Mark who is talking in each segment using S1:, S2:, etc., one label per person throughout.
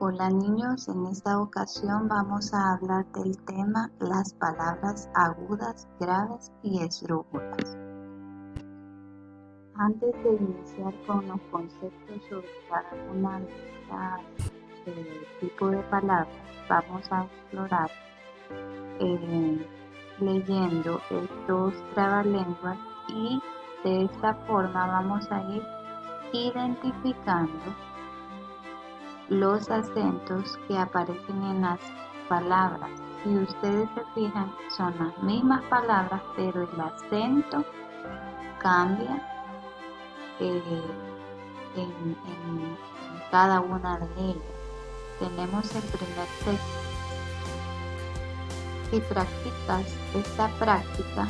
S1: Hola niños, en esta ocasión vamos a hablar del tema las palabras agudas, graves y esdrújulas. Antes de iniciar con los conceptos sobre cada una de estas tipos de palabras, vamos a explorar leyendo estos trabalenguas y de esta forma vamos a ir identificando los acentos que aparecen en las palabras. Si ustedes se fijan, son las mismas palabras, pero el acento cambia en cada una de ellas. Tenemos el primer texto. Si practicas esta práctica,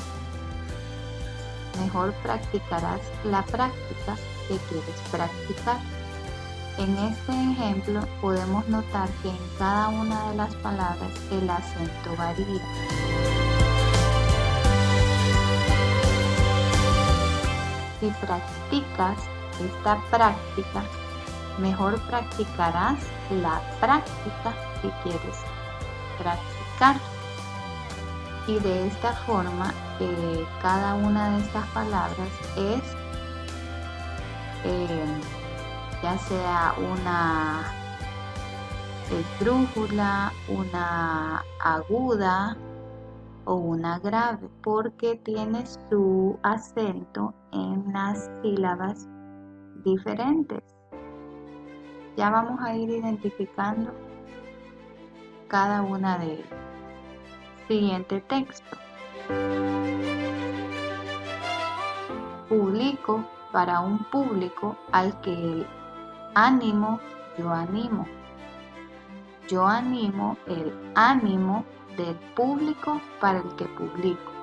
S1: mejor practicarás la práctica que quieres practicar. En este ejemplo podemos notar que en cada una de las palabras el acento varía. Si practicas esta práctica, mejor practicarás la práctica que quieres practicar. Y de esta forma, cada una de estas palabras es ya sea una esdrújula, una aguda o una grave, porque tiene su acento en las sílabas diferentes. Ya vamos a ir identificando cada una de ellas. Siguiente texto. Publico para un público al que el ánimo, yo animo. Yo animo el ánimo del público para el que publico.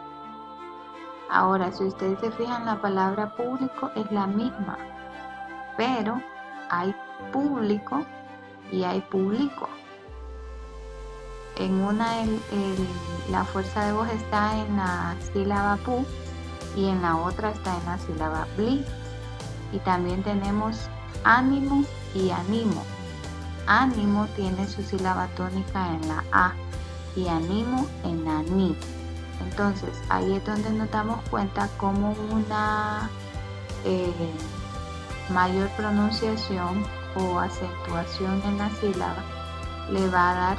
S1: Ahora, si ustedes se fijan, la palabra público es la misma, pero hay público y hay público. En una la fuerza de voz está en la sílaba pu y en la otra está en la sílaba bli. Y también tenemos ánimo y animo. Ánimo tiene su sílaba tónica en la A y animo en la ni. Entonces ahí es donde nos damos cuenta cómo una mayor pronunciación o acentuación en la sílaba le va a dar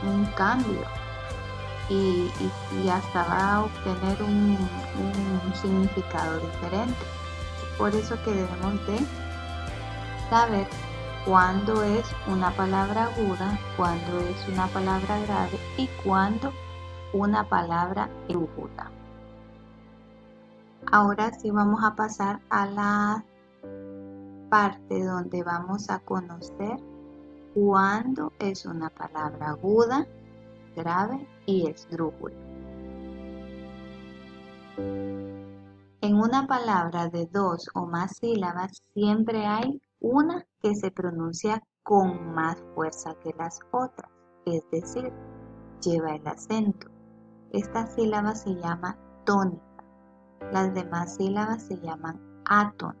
S1: un cambio y hasta va a obtener un significado diferente. Por eso que debemos de saber cuándo es una palabra aguda, cuándo es una palabra grave y cuándo una palabra esdrújula. Ahora sí vamos a pasar a la parte donde vamos a conocer cuándo es una palabra aguda, grave y esdrújula. En una palabra de dos o más sílabas siempre hay una que se pronuncia con más fuerza que las otras, es decir, lleva el acento. Esta sílaba se llama tónica. Las demás sílabas se llaman átonas.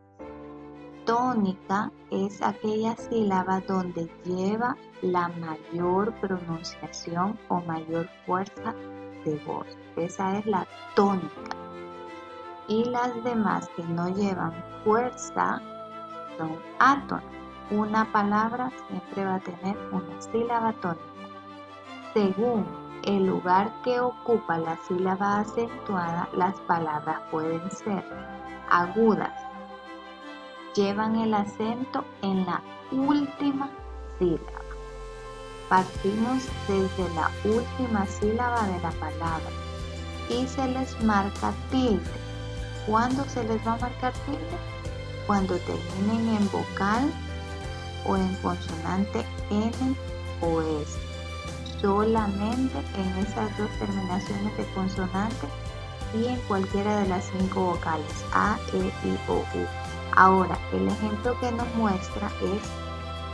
S1: Tónica es aquella sílaba donde lleva la mayor pronunciación o mayor fuerza de voz. Esa es la tónica. Y las demás que no llevan fuerza son átonas. Una palabra siempre va a tener una sílaba tónica. Según el lugar que ocupa la sílaba acentuada, las palabras pueden ser agudas. Llevan el acento en la última sílaba. Partimos desde la última sílaba de la palabra y se les marca tilde. ¿Cuándo se les va a marcar tilde? Cuando terminen en vocal o en consonante N o S. Solamente en esas dos terminaciones de consonante y en cualquiera de las 5 vocales A, E, I, O, U. Ahora, el ejemplo que nos muestra es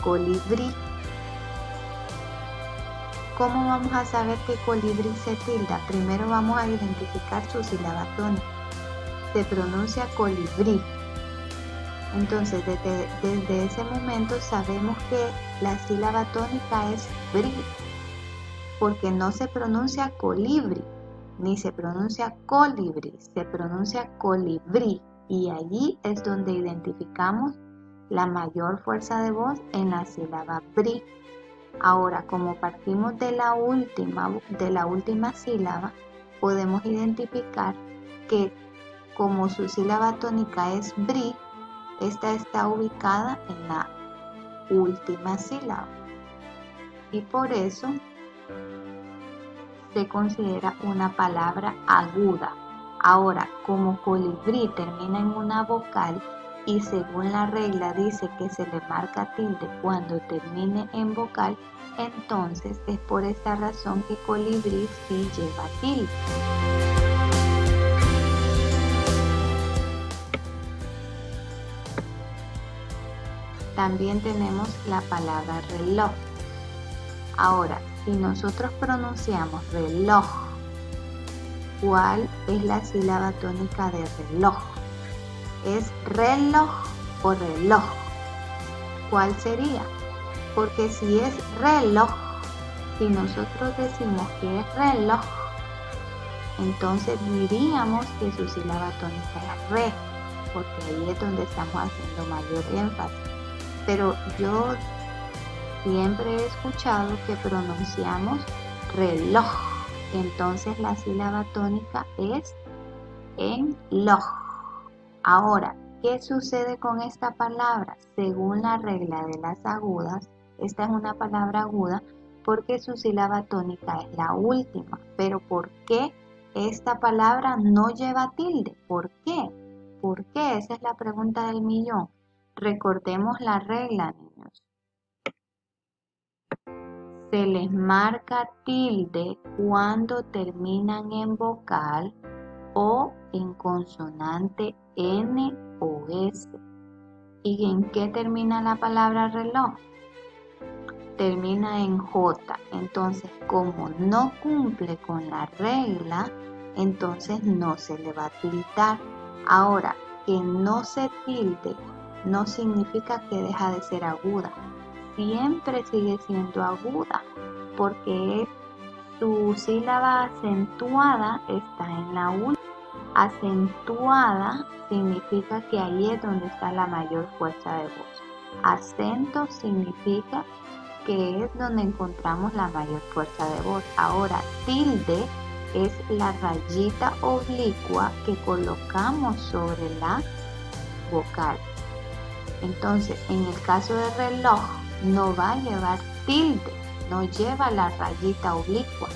S1: colibrí. ¿Cómo vamos a saber que colibrí se tilda? Primero vamos a identificar su sílaba tónica. Se pronuncia colibrí. Entonces, desde ese momento sabemos que la sílaba tónica es bri, porque no se pronuncia colibri, ni se pronuncia colibri, se pronuncia colibrí, y allí es donde identificamos la mayor fuerza de voz en la sílaba bri. Ahora, como partimos de la última sílaba, podemos identificar que como su sílaba tónica es bri, esta está ubicada en la última sílaba y por eso se considera una palabra aguda. Ahora, como colibrí termina en una vocal y según la regla dice que se le marca tilde cuando termine en vocal, entonces es por esta razón que colibrí sí lleva tilde. También tenemos la palabra reloj. Ahora, si nosotros pronunciamos reloj, ¿cuál es la sílaba tónica de reloj? ¿Es reloj o reloj? ¿Cuál sería? Porque si es reloj, si nosotros decimos que es reloj, entonces diríamos que su sílaba tónica es re, porque ahí es donde estamos haciendo mayor énfasis. Pero yo siempre he escuchado que pronunciamos reloj, entonces la sílaba tónica es en loj. Ahora, ¿qué sucede con esta palabra? Según la regla de las agudas, esta es una palabra aguda porque su sílaba tónica es la última. Pero ¿por qué esta palabra no lleva tilde? ¿Por qué? ¿Por qué? Esa es la pregunta del millón. Recordemos la regla, niños. Se les marca tilde cuando terminan en vocal o en consonante N o S. ¿Y en qué termina la palabra reloj? Termina en J. Entonces, como no cumple con la regla, entonces no se le va a tildar. Ahora, que no se tilde no significa que deja de ser aguda. Siempre sigue siendo aguda porque su sílaba acentuada está en la última. Acentuada significa que ahí es donde está la mayor fuerza de voz. Acento significa que es donde encontramos la mayor fuerza de voz. Ahora, tilde es la rayita oblicua que colocamos sobre la vocal. Entonces, en el caso de reloj, no va a llevar tilde, no lleva la rayita oblicua,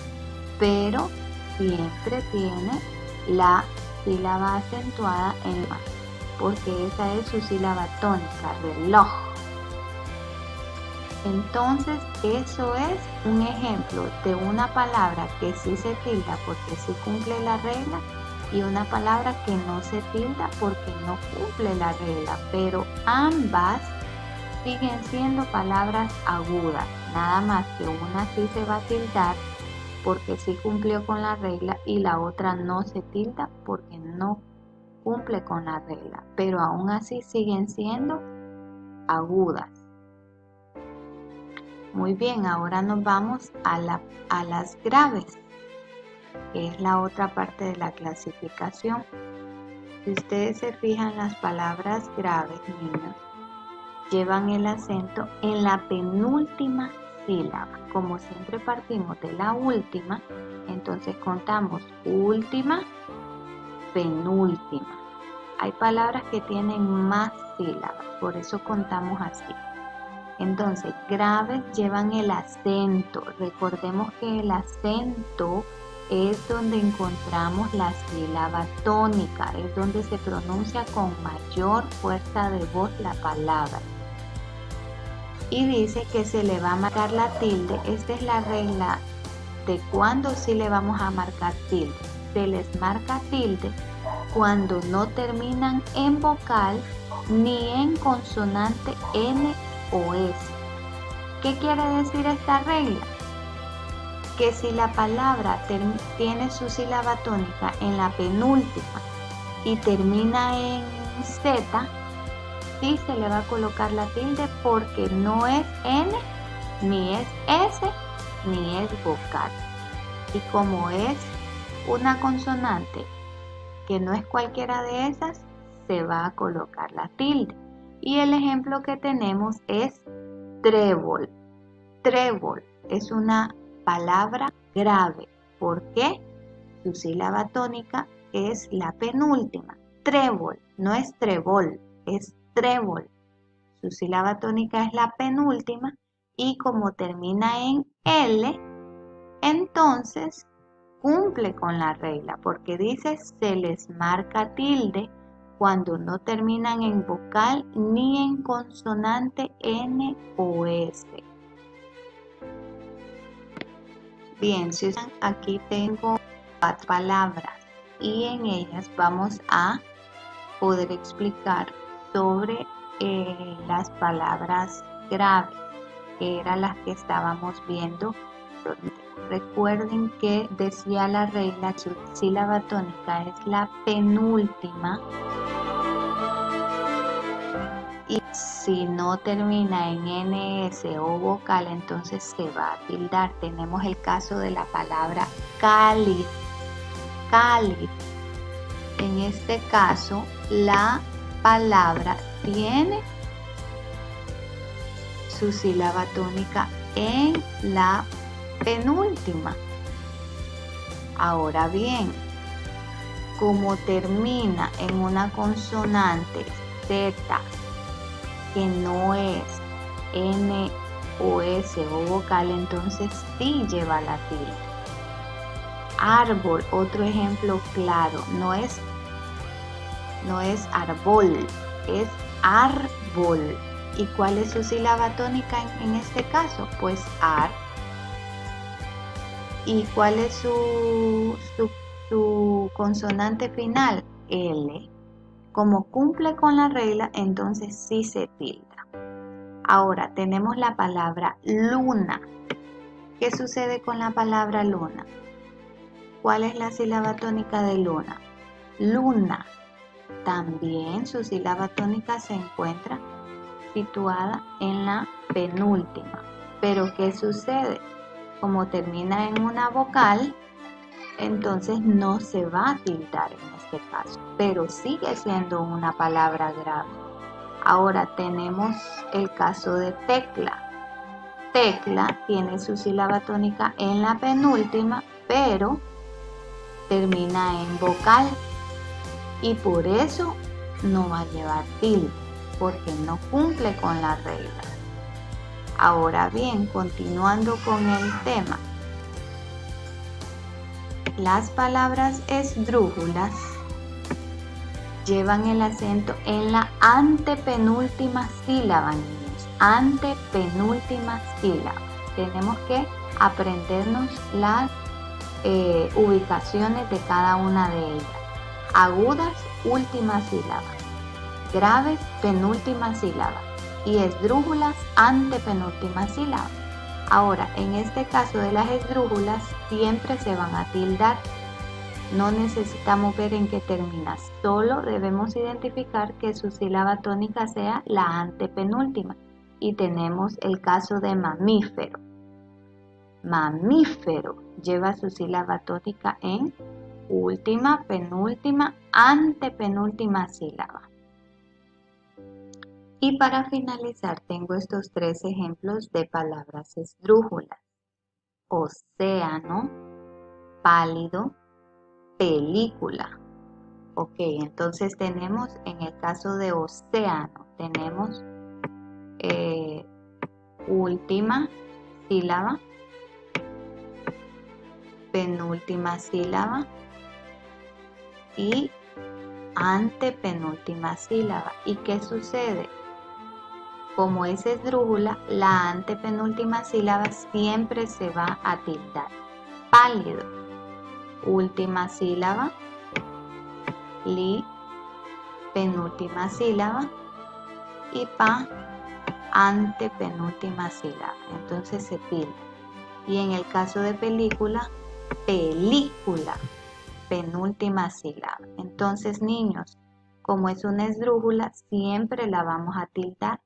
S1: pero siempre tiene la sílaba acentuada en la, porque esa es su sílaba tónica, reloj. Entonces, eso es un ejemplo de una palabra que sí se tilda porque sí cumple la regla y una palabra que no se tilda porque no cumple la regla, pero ambas siguen siendo palabras agudas, nada más que una sí se va a tildar porque sí cumplió con la regla y la otra no se tilda porque no cumple con la regla, pero aún así siguen siendo agudas. Muy bien, ahora nos vamos a las graves, que es la otra parte de la clasificación. Si ustedes se fijan, las palabras graves, niños, llevan el acento en la penúltima sílaba. Como siempre partimos de la última, entonces contamos última, penúltima. Hay palabras que tienen más sílabas, por eso contamos así. Entonces, graves llevan el acento. Recordemos que el acento es donde encontramos la sílaba tónica, es donde se pronuncia con mayor fuerza de voz la palabra. Y dice que se le va a marcar la tilde. Esta es la regla de cuándo sí le vamos a marcar tilde. Se les marca tilde cuando no terminan en vocal ni en consonante N o S. ¿Qué quiere decir esta regla? Que si la palabra tiene su sílaba tónica en la penúltima y termina en Z, sí se le va a colocar la tilde porque no es N, ni es S, ni es vocal. Y como es una consonante que no es cualquiera de esas, se va a colocar la tilde. Y el ejemplo que tenemos es trébol. Trébol es una palabra grave. ¿Por qué? Su sílaba tónica es la penúltima. Trébol, no es trébol, es trébol. Su sílaba tónica es la penúltima y como termina en L, entonces cumple con la regla porque dice se les marca tilde cuando no terminan en vocal ni en consonante N o S. Bien, Susan, aquí tengo 4 palabras y en ellas vamos a poder explicar sobre las palabras graves, que eran las que estábamos viendo. Recuerden que decía la regla, su sílaba tónica es la penúltima y si no termina en NS o vocal, entonces se va a tildar. Tenemos el caso de la palabra cáliz. Cáliz. En este caso, la palabra tiene su sílaba tónica en la penúltima. Ahora bien, como termina en una consonante Z que no es N o S o vocal, entonces sí lleva la tilde. Árbol, otro ejemplo claro, no es árbol, es árbol. ¿Y cuál es su sílaba tónica en este caso? Pues ar. ¿Y cuál es su consonante final? L. Como cumple con la regla, entonces sí se tilda. Ahora tenemos la palabra luna. ¿Qué sucede con la palabra luna? ¿Cuál es la sílaba tónica de luna? Luna. También su sílaba tónica se encuentra situada en la penúltima. ¿Pero qué sucede? Como termina en una vocal, entonces no se va a tildar en este caso, pero sigue siendo una palabra grave. Ahora tenemos el caso de tecla. Tecla tiene su sílaba tónica en la penúltima, pero termina en vocal y por eso no va a llevar tilde, porque no cumple con la regla. Ahora bien, continuando con el tema, las palabras esdrújulas llevan el acento en la antepenúltima sílaba, niños. Antepenúltima sílaba. Tenemos que aprendernos las ubicaciones de cada una de ellas. Agudas, última sílaba. Graves, penúltima sílaba. Y esdrújulas, antepenúltima sílaba. Ahora, en este caso de las esdrújulas, siempre se van a tildar. No necesitamos ver en qué termina, solo debemos identificar que su sílaba tónica sea la antepenúltima. Y tenemos el caso de mamífero. Mamífero lleva su sílaba tónica en última, penúltima, antepenúltima sílaba. Y para finalizar tengo estos 3 ejemplos de palabras esdrújulas. Océano, pálido, película. Ok, entonces tenemos en el caso de océano, tenemos última sílaba, penúltima sílaba y antepenúltima sílaba. ¿Y qué sucede? Como es esdrújula, la antepenúltima sílaba siempre se va a tildar. Pálido, última sílaba, li, penúltima sílaba y pa, antepenúltima sílaba. Entonces se tilda. Y en el caso de película, película, penúltima sílaba. Entonces, niños, Como es una esdrújula, siempre la vamos a tildar